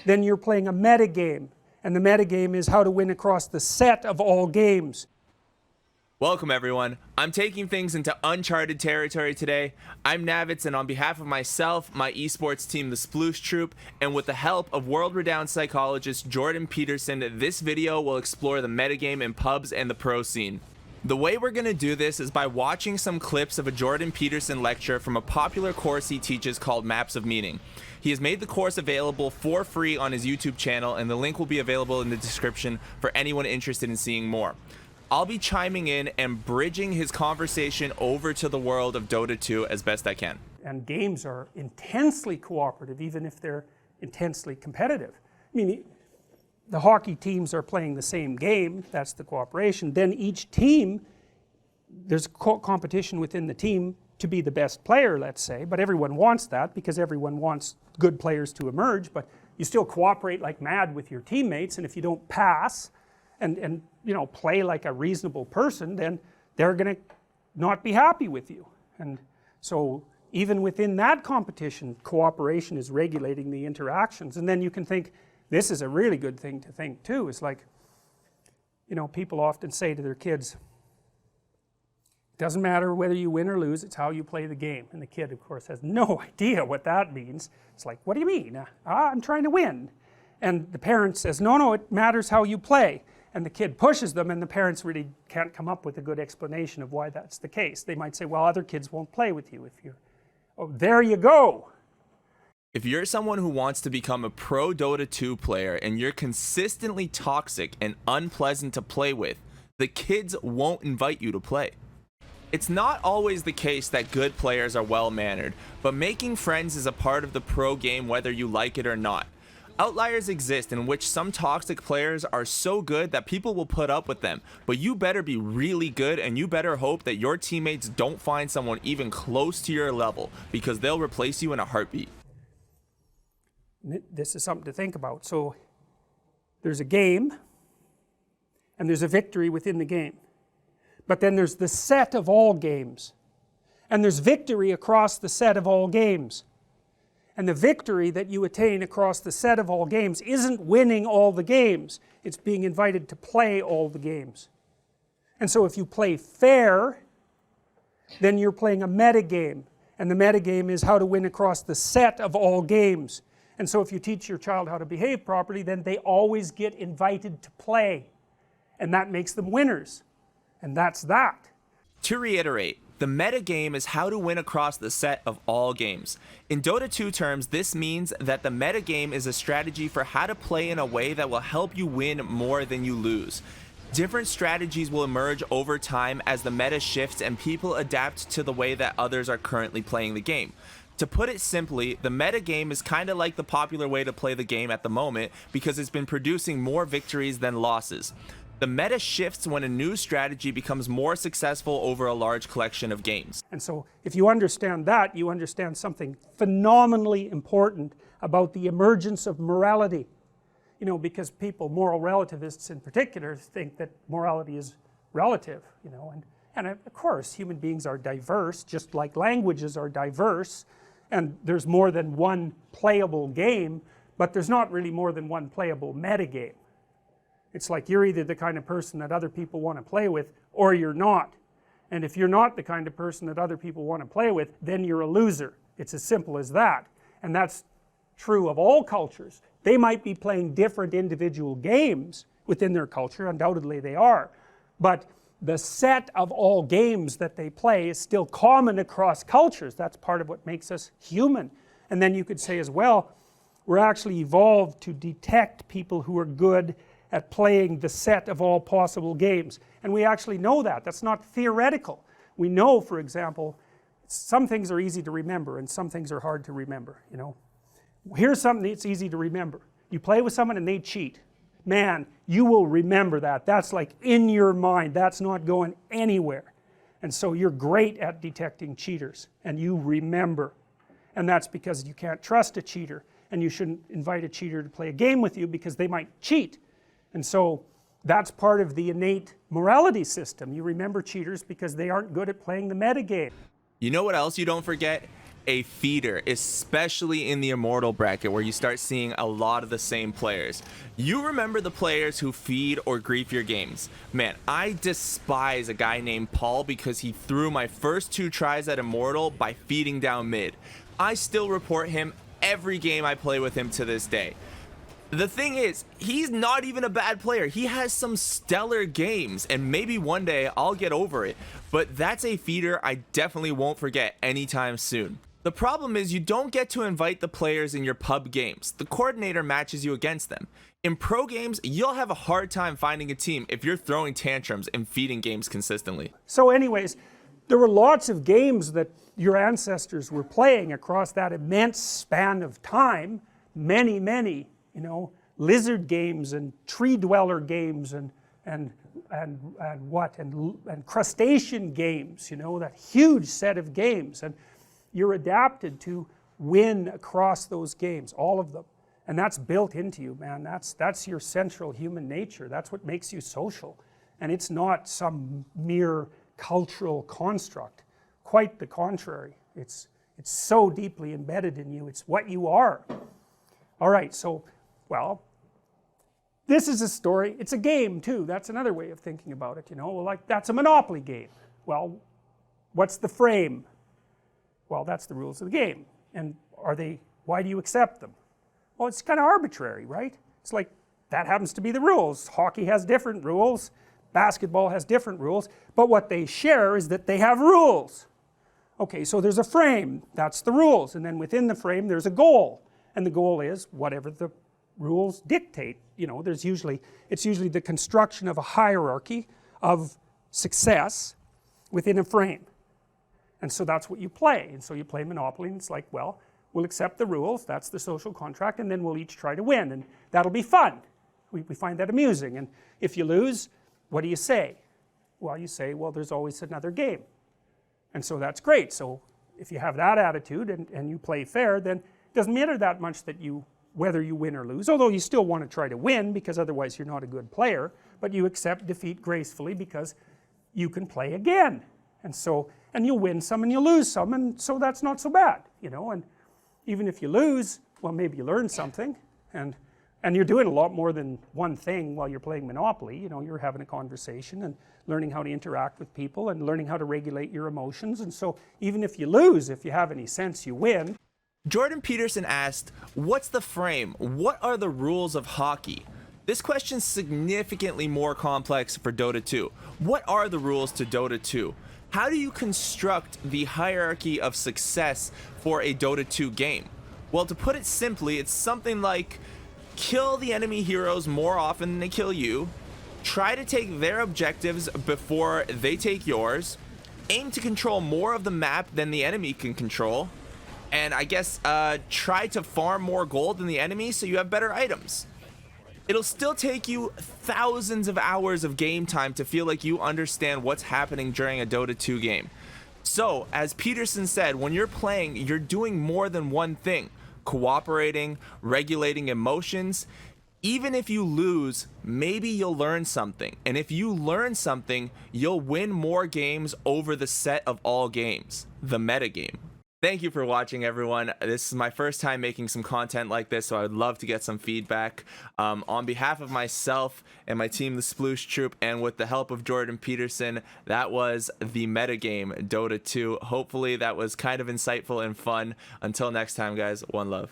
then you're playing a metagame. And the metagame is how to win across the set of all games. Welcome everyone. I'm taking things into uncharted territory today. I'm Navetz, and on behalf of myself, my esports team, the Sploush Troupe, and with the help of world-renowned psychologist Jordan Peterson, this video will explore the metagame in pubs and the pro scene. The way we're going to do this is by watching some clips of a Jordan Peterson lecture from a popular course he teaches called Maps of Meaning. He has made the course available for free on his YouTube channel, and the link will be available in the description for anyone interested in seeing more. I'll be chiming in and bridging his conversation over to the world of Dota 2 as best I can. And games are intensely cooperative, even if they're intensely competitive. I mean, the hockey teams are playing the same game, that's the cooperation. Then each team, there's competition within the team to be the best player, let's say, but everyone wants that because everyone wants good players to emerge, but you still cooperate like mad with your teammates, and if you don't pass and you know, play like a reasonable person, then they're going to not be happy with you. And so even within that competition, cooperation is regulating the interactions. And then you can think, this is a really good thing to think too. It's like, you know, people often say to their kids, it doesn't matter whether you win or lose, it's how you play the game. And the kid, of course, has no idea what that means. It's like, what do you mean? I'm trying to win. And the parent says, no, it matters how you play. And the kid pushes them, and the parents really can't come up with a good explanation of why that's the case. They might say, well, other kids won't play with you if you're, oh, there you go. If you're someone who wants to become a pro Dota 2 player and you're consistently toxic and unpleasant to play with, the kids won't invite you to play. It's not always the case that good players are well-mannered, but making friends is a part of the pro game whether you like it or not. Outliers exist in which some toxic players are so good that people will put up with them, but you better be really good, and you better hope that your teammates don't find someone even close to your level, because they'll replace you in a heartbeat. This is something to think about. So there's a game and there's a victory within the game, but then there's the set of all games, and there's victory across the set of all games. And the victory that you attain across the set of all games isn't winning all the games, it's being invited to play all the games. And so if you play fair, then you're playing a metagame, and the metagame is how to win across the set of all games. And so if you teach your child how to behave properly, then they always get invited to play, and that makes them winners. And that's that. To reiterate, the metagame is how to win across the set of all games. In Dota 2 terms, this means that the metagame is a strategy for how to play in a way that will help you win more than you lose. Different strategies will emerge over time as the meta shifts and people adapt to the way that others are currently playing the game. To put it simply, the metagame is kind of like the popular way to play the game at the moment because it's been producing more victories than losses. The meta shifts when a new strategy becomes more successful over a large collection of games. And so if you understand that, you understand something phenomenally important about the emergence of morality. You know, because people, moral relativists in particular, think that morality is relative, you know, and of course human beings are diverse, just like languages are diverse, and there's more than one playable game, but there's not really more than one playable metagame. It's like you're either the kind of person that other people want to play with, or you're not. And if you're not the kind of person that other people want to play with, then you're a loser. It's as simple as that. And that's true of all cultures. They might be playing different individual games within their culture, undoubtedly they are. But the set of all games that they play is still common across cultures. That's part of what makes us human. And then you could say as well, we're actually evolved to detect people who are good at playing the set of all possible games. And we actually know that. That's not theoretical. We know, for example, some things are easy to remember and some things are hard to remember, you know. Here's something that's easy to remember. You play with someone and they cheat. Man, you will remember that. That's like in your mind. That's not going anywhere. And so you're great at detecting cheaters, and you remember. And that's because you can't trust a cheater, and you shouldn't invite a cheater to play a game with you because they might cheat. And so that's part of the innate morality system. You remember cheaters because they aren't good at playing the metagame. You know what else you don't forget? a feeder, especially in the Immortal bracket where you start seeing a lot of the same players. You remember the players who feed or grief your games. Man, I despise a guy named Paul because he threw my first 2 tries at Immortal by feeding down mid. I still report him every game I play with him to this day. The thing is, he's not even a bad player. He has some stellar games, and maybe one day I'll get over it, but that's a feeder I definitely won't forget anytime soon. The problem is you don't get to invite the players in your pub games. The coordinator matches you against them. In pro games, you'll have a hard time finding a team if you're throwing tantrums and feeding games consistently. So anyways, there were lots of games that your ancestors were playing across that immense span of time. Many, you know, lizard games and tree dweller games and crustacean games, you know, that huge set of games, and you're adapted to win across those games, all of them, and that's built into you, man. That's your central human nature. That's what makes you social, and it's not some mere cultural construct. Quite the contrary. It's so deeply embedded in you. It's what you are. All right, so, well, this is a story. It's a game too. That's another way of thinking about it, you know. Well, like, that's a Monopoly game. Well, what's the frame? Well, that's the rules of the game. And why do you accept them? Well, it's kind of arbitrary, right? It's like, that happens to be the rules. Hockey has different rules. Basketball has different rules. But what they share is that they have rules. Okay, so there's a frame. That's the rules. And then within the frame, there's a goal. And the goal is whatever the rules dictate. You know, it's usually the construction of a hierarchy of success within a frame. And so that's what you play. And so you play Monopoly, and it's like, well, we'll accept the rules, that's the social contract, and then we'll each try to win, and that'll be fun. We find that amusing. And if you lose, what do you say? Well, you say, well, there's always another game. And so that's great. So if you have that attitude and you play fair, then it doesn't matter that much that whether you win or lose, although you still want to try to win because otherwise you're not a good player, but you accept defeat gracefully because you can play again. And you'll win some and you'll lose some, and so that's not so bad, you know. And even if you lose, well, maybe you learn something, and you're doing a lot more than one thing while you're playing Monopoly. You know, you're having a conversation and learning how to interact with people and learning how to regulate your emotions. And so even if you lose, if you have any sense, you win. Jordan Peterson asked, what's the frame? What are the rules of hockey? This question's significantly more complex for Dota 2. What are the rules to Dota 2? How do you construct the hierarchy of success for a Dota 2 game? Well, to put it simply, it's something like kill the enemy heroes more often than they kill you, try to take their objectives before they take yours, aim to control more of the map than the enemy can control, and I guess try to farm more gold than the enemy so you have better items. It'll still take you thousands of hours of game time to feel like you understand what's happening during a Dota 2 game. So, as Peterson said, when you're playing, you're doing more than one thing. Cooperating, regulating emotions. Even if you lose, maybe you'll learn something. And if you learn something, you'll win more games over the set of all games, the metagame. Thank you for watching, everyone. This is my first time making some content like this, so I would love to get some feedback. On behalf of myself and my team, the Sploush Troupe, and with the help of Jordan Peterson, that was the metagame Dota 2. Hopefully that was kind of insightful and fun. Until next time, guys, one love.